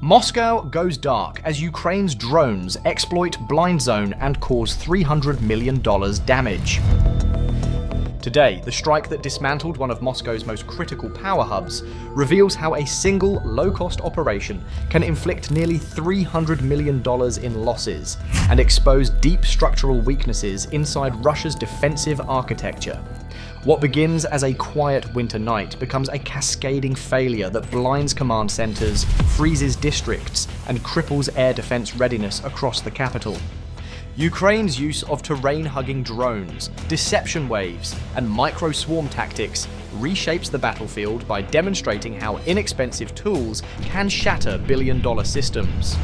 Moscow goes dark as Ukraine's drones exploit blind zone and cause $300 million damage. Today, the strike that dismantled one of Moscow's most critical power hubs reveals how a single low-cost operation can inflict nearly $300 million in losses and expose deep structural weaknesses inside Russia's defensive architecture. What begins as a quiet winter night becomes a cascading failure that blinds command centers, freezes districts, and cripples air defense readiness across the capital. Ukraine's use of terrain-hugging drones, deception waves, and micro-swarm tactics reshapes the battlefield by demonstrating how inexpensive tools can shatter billion-dollar systems.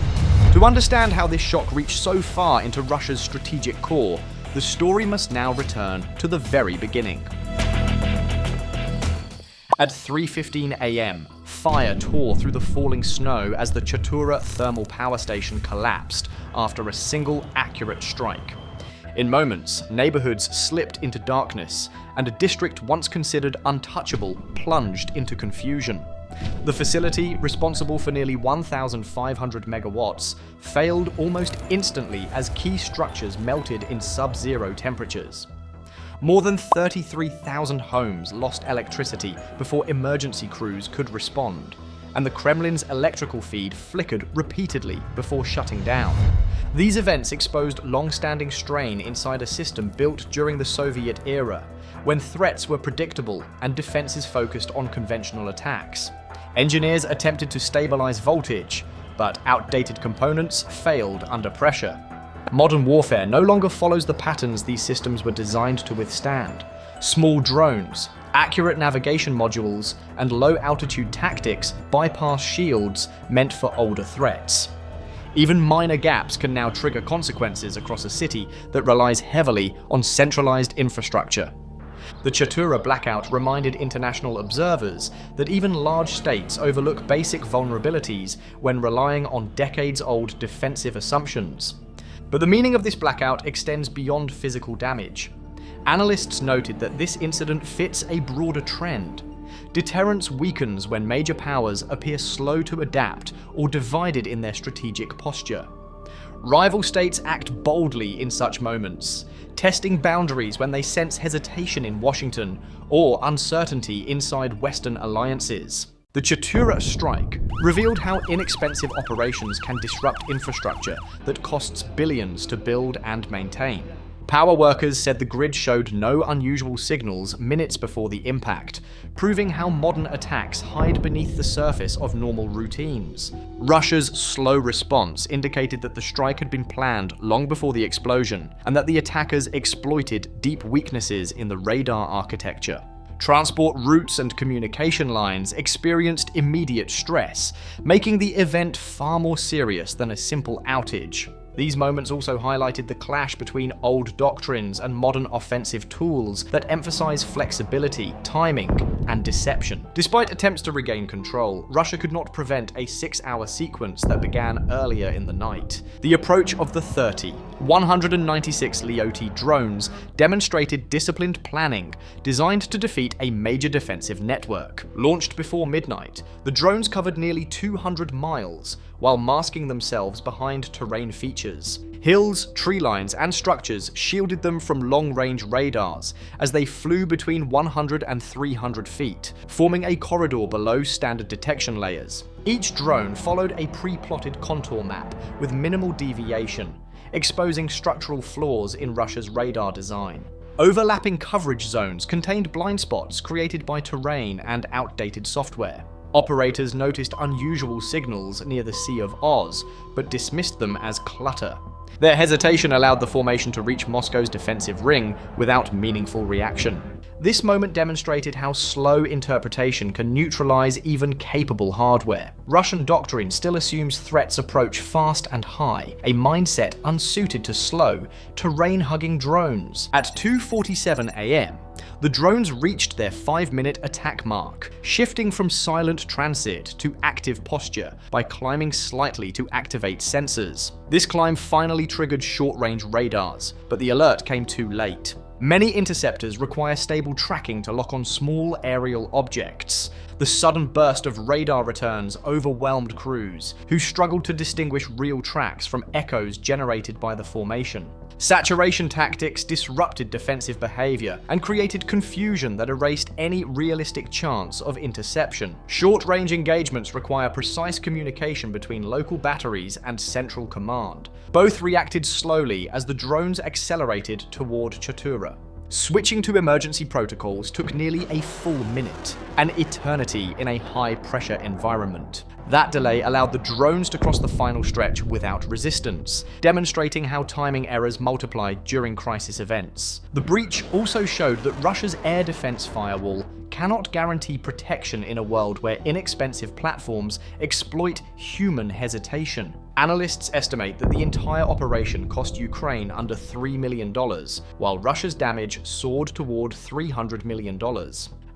To understand how this shock reached so far into Russia's strategic core, the story must now return to the very beginning. At 3:15 a.m., fire tore through the falling snow as the Chatura thermal power station collapsed after a single accurate strike. In moments, neighborhoods slipped into darkness, and a district once considered untouchable plunged into confusion. The facility, responsible for nearly 1,500 megawatts, failed almost instantly as key structures melted in sub-zero temperatures. More than 33,000 homes lost electricity before emergency crews could respond, and the Kremlin's electrical feed flickered repeatedly before shutting down. These events exposed long-standing strain inside a system built during the Soviet era, when threats were predictable and defenses focused on conventional attacks. Engineers attempted to stabilize voltage, but outdated components failed under pressure. Modern warfare no longer follows the patterns these systems were designed to withstand. Small drones, accurate navigation modules, and low-altitude tactics bypass shields meant for older threats. Even minor gaps can now trigger consequences across a city that relies heavily on centralized infrastructure. The Chatura blackout reminded international observers that even large states overlook basic vulnerabilities when relying on decades-old defensive assumptions. But the meaning of this blackout extends beyond physical damage. Analysts noted that this incident fits a broader trend. Deterrence weakens when major powers appear slow to adapt or divided in their strategic posture. Rival states act boldly in such moments, testing boundaries when they sense hesitation in Washington or uncertainty inside Western alliances. The Chatura strike revealed how inexpensive operations can disrupt infrastructure that costs billions to build and maintain. Power workers said the grid showed no unusual signals minutes before the impact, proving how modern attacks hide beneath the surface of normal routines. Russia's slow response indicated that the strike had been planned long before the explosion, and that the attackers exploited deep weaknesses in the radar architecture. Transport routes and communication lines experienced immediate stress, making the event far more serious than a simple outage. These moments also highlighted the clash between old doctrines and modern offensive tools that emphasize flexibility, timing, and deception. Despite attempts to regain control, Russia could not prevent a 6-hour sequence that began earlier in the night. The approach of the 196 Leoty drones demonstrated disciplined planning designed to defeat a major defensive network. Launched before midnight, the drones covered nearly 200 miles, while masking themselves behind terrain features. Hills, tree lines, and structures shielded them from long-range radars as they flew between 100 and 300 feet, forming a corridor below standard detection layers. Each drone followed a pre-plotted contour map with minimal deviation, exposing structural flaws in Russia's radar design. Overlapping coverage zones contained blind spots created by terrain and outdated software. Operators noticed unusual signals near the Sea of Oz, but dismissed them as clutter. Their hesitation allowed the formation to reach Moscow's defensive ring without meaningful reaction. This moment demonstrated how slow interpretation can neutralize even capable hardware. Russian doctrine still assumes threats approach fast and high, a mindset unsuited to slow, terrain-hugging drones. At 2:47 a.m., the drones reached their 5-minute attack mark, shifting from silent transit to active posture by climbing slightly to activate sensors. This climb finally triggered short-range radars, but the alert came too late. Many interceptors require stable tracking to lock on small aerial objects. The sudden burst of radar returns overwhelmed crews, who struggled to distinguish real tracks from echoes generated by the formation. Saturation tactics disrupted defensive behavior and created confusion that erased any realistic chance of interception. Short-range engagements require precise communication between local batteries and central command. Both reacted slowly as the drones accelerated toward Chatura. Switching to emergency protocols took nearly a full minute, an eternity in a high-pressure environment. That delay allowed the drones to cross the final stretch without resistance, demonstrating how timing errors multiplied during crisis events. The breach also showed that Russia's air defense firewall cannot guarantee protection in a world where inexpensive platforms exploit human hesitation. Analysts estimate that the entire operation cost Ukraine under $3 million, while Russia's damage soared toward $300 million.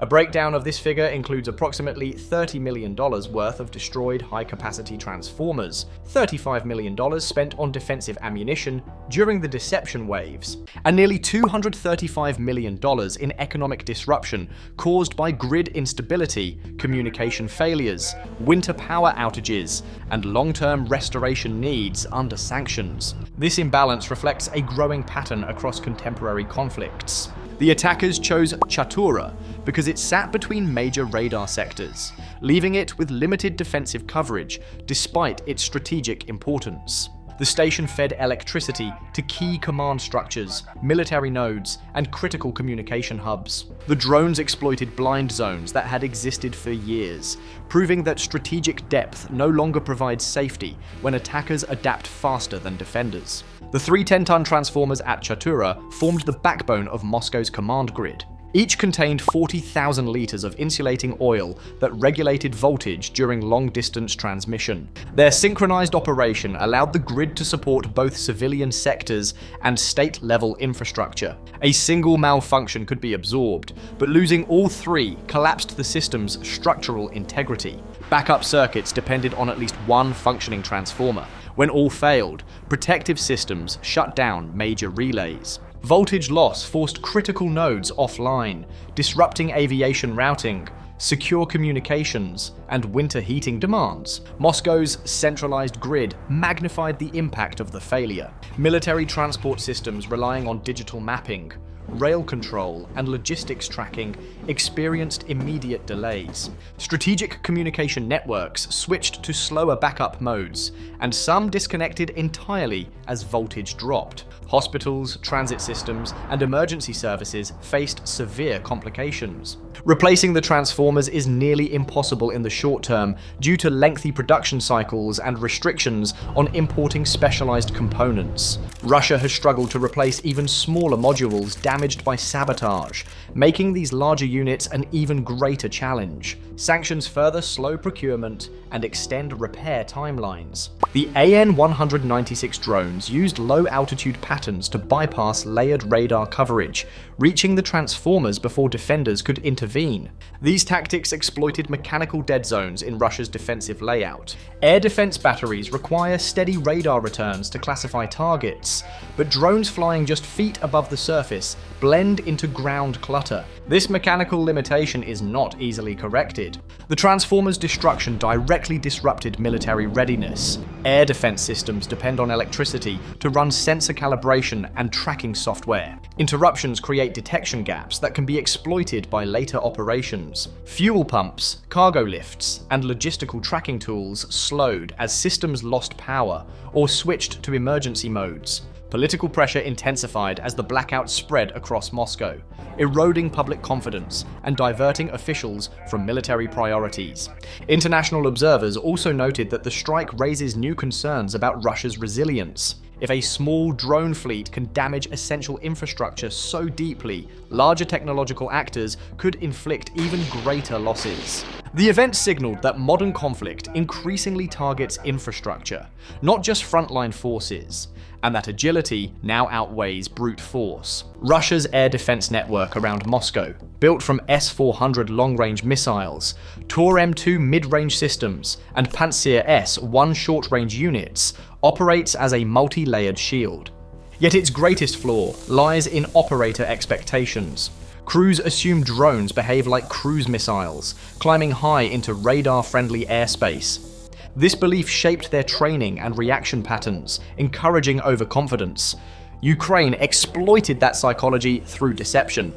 A breakdown of this figure includes approximately $30 million worth of destroyed high-capacity transformers, $35 million spent on defensive ammunition during the deception waves, and nearly $235 million in economic disruption caused by grid instability, communication failures, winter power outages, and long-term restoration needs under sanctions. This imbalance reflects a growing pattern across contemporary conflicts. The attackers chose Chatura because it sat between major radar sectors, leaving it with limited defensive coverage despite its strategic importance. The station fed electricity to key command structures, military nodes, and critical communication hubs. The drones exploited blind zones that had existed for years, proving that strategic depth no longer provides safety when attackers adapt faster than defenders. The 3 10-ton transformers at Chatura formed the backbone of Moscow's command grid. Each contained 40,000 liters of insulating oil that regulated voltage during long-distance transmission. Their synchronized operation allowed the grid to support both civilian sectors and state-level infrastructure. A single malfunction could be absorbed, but losing all 3 collapsed the system's structural integrity. Backup circuits depended on at least one functioning transformer. When all failed, protective systems shut down major relays. Voltage loss forced critical nodes offline, disrupting aviation routing, secure communications, and winter heating demands. Moscow's centralized grid magnified the impact of the failure. Military transport systems relying on digital mapping, rail control, and logistics tracking experienced immediate delays. Strategic communication networks switched to slower backup modes, and some disconnected entirely as voltage dropped. Hospitals, transit systems, and emergency services faced severe complications. Replacing the transformers is nearly impossible in the short term due to lengthy production cycles and restrictions on importing specialized components. Russia has struggled to replace even smaller modules damaged by sabotage, making these larger units an even greater challenge. Sanctions further slow procurement and extend repair timelines. The AN-196 drones used low-altitude patterns to bypass layered radar coverage, reaching the transformers before defenders could intervene. These tactics exploited mechanical dead zones in Russia's defensive layout. Air defense batteries require steady radar returns to classify targets, but drones flying just feet above the surface blend into ground clutter. This mechanical limitation is not easily corrected. The transformers' destruction directly disrupted military readiness. Air defense systems depend on electricity to run sensor calibration and tracking software. Interruptions create detection gaps that can be exploited by later operations. Fuel pumps, cargo lifts, and logistical tracking tools slowed as systems lost power or switched to emergency modes. Political pressure intensified as the blackout spread across Moscow, eroding public confidence and diverting officials from military priorities. International observers also noted that the strike raises new concerns about Russia's resilience. If a small drone fleet can damage essential infrastructure so deeply, larger technological actors could inflict even greater losses. The event signaled that modern conflict increasingly targets infrastructure, not just frontline forces, and that agility now outweighs brute force. Russia's air defense network around Moscow, built from S-400 long-range missiles, Tor-M2 mid-range systems, and Pantsir S-1 short-range units, operates as a multi-layered shield. Yet its greatest flaw lies in operator expectations. Crews assume drones behave like cruise missiles, climbing high into radar-friendly airspace. This belief shaped their training and reaction patterns, encouraging overconfidence. Ukraine exploited that psychology through deception.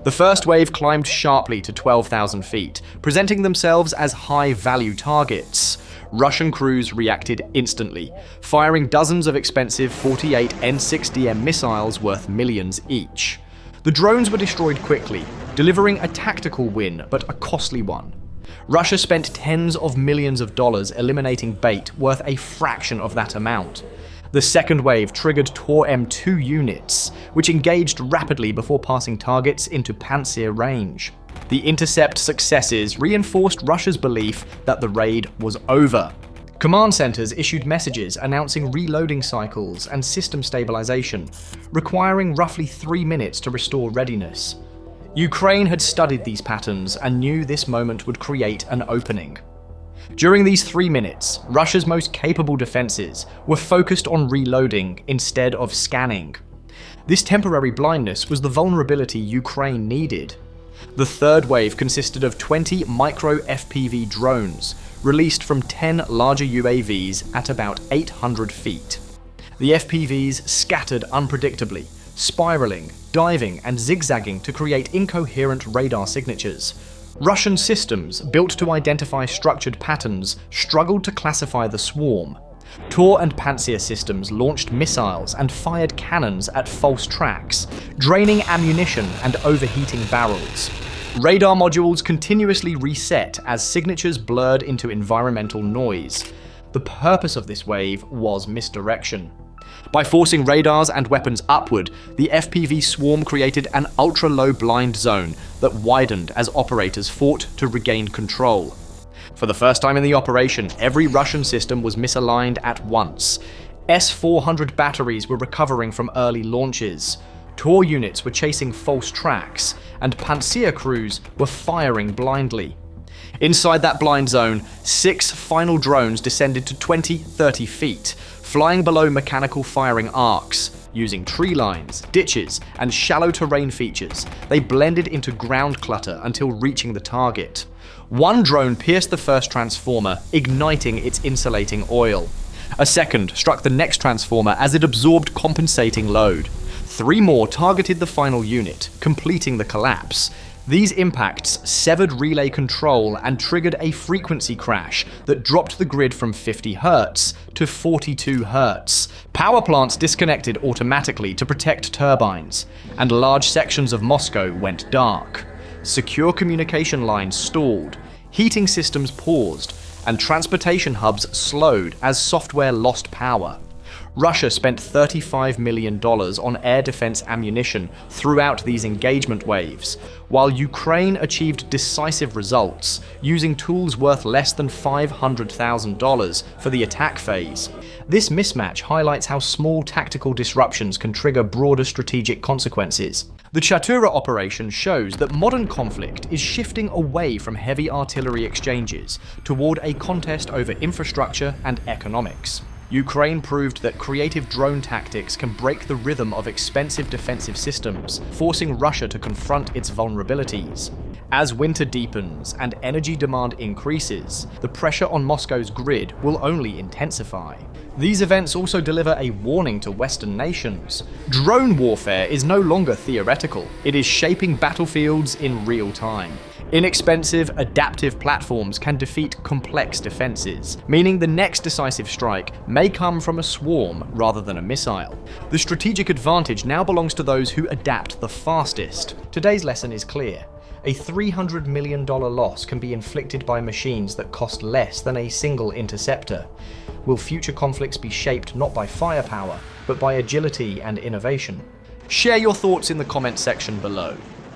The first wave climbed sharply to 12,000 feet, presenting themselves as high-value targets. Russian crews reacted instantly, firing dozens of expensive 48 N6DM missiles worth millions each. The drones were destroyed quickly, delivering a tactical win, but a costly one. Russia spent tens of millions of dollars eliminating bait worth a fraction of that amount. The second wave triggered Tor M2 units, which engaged rapidly before passing targets into Pantsir range. The intercept successes reinforced Russia's belief that the raid was over. Command centers issued messages announcing reloading cycles and system stabilization, requiring roughly 3 minutes to restore readiness. Ukraine had studied these patterns and knew this moment would create an opening. During these 3 minutes, Russia's most capable defenses were focused on reloading instead of scanning. This temporary blindness was the vulnerability Ukraine needed. The third wave consisted of 20 micro FPV drones, released from 10 larger UAVs at about 800 feet. The FPVs scattered unpredictably, spiraling, diving, and zigzagging to create incoherent radar signatures. Russian systems, built to identify structured patterns, struggled to classify the swarm. Tor and Pantsir systems launched missiles and fired cannons at false tracks, draining ammunition and overheating barrels. Radar modules continuously reset as signatures blurred into environmental noise. The purpose of this wave was misdirection. By forcing radars and weapons upward, the FPV swarm created an ultra-low blind zone that widened as operators fought to regain control. For the first time in the operation, every Russian system was misaligned at once. S-400 batteries were recovering from early launches. Tor units were chasing false tracks, and Pantsir crews were firing blindly. Inside that blind zone, 6 final drones descended to 20-30 feet, flying below mechanical firing arcs. Using tree lines, ditches, and shallow terrain features, they blended into ground clutter until reaching the target. One drone pierced the first transformer, igniting its insulating oil. A second struck the next transformer as it absorbed compensating load. 3 more targeted the final unit, completing the collapse. These impacts severed relay control and triggered a frequency crash that dropped the grid from 50 Hz to 42 Hz. Power plants disconnected automatically to protect turbines, and large sections of Moscow went dark. Secure communication lines stalled, heating systems paused, and transportation hubs slowed as software lost power. Russia spent $35 million on air defense ammunition throughout these engagement waves, while Ukraine achieved decisive results, using tools worth less than $500,000 for the attack phase. This mismatch highlights how small tactical disruptions can trigger broader strategic consequences. The Chatura operation shows that modern conflict is shifting away from heavy artillery exchanges toward a contest over infrastructure and economics. Ukraine proved that creative drone tactics can break the rhythm of expensive defensive systems, forcing Russia to confront its vulnerabilities. As winter deepens and energy demand increases, the pressure on Moscow's grid will only intensify. These events also deliver a warning to Western nations. Drone warfare is no longer theoretical, it is shaping battlefields in real time. Inexpensive, adaptive platforms can defeat complex defenses, meaning the next decisive strike may come from a swarm rather than a missile. The strategic advantage now belongs to those who adapt the fastest. Today's lesson is clear. A $300 million loss can be inflicted by machines that cost less than a single interceptor. Will future conflicts be shaped not by firepower, but by agility and innovation? Share your thoughts in the comment section below.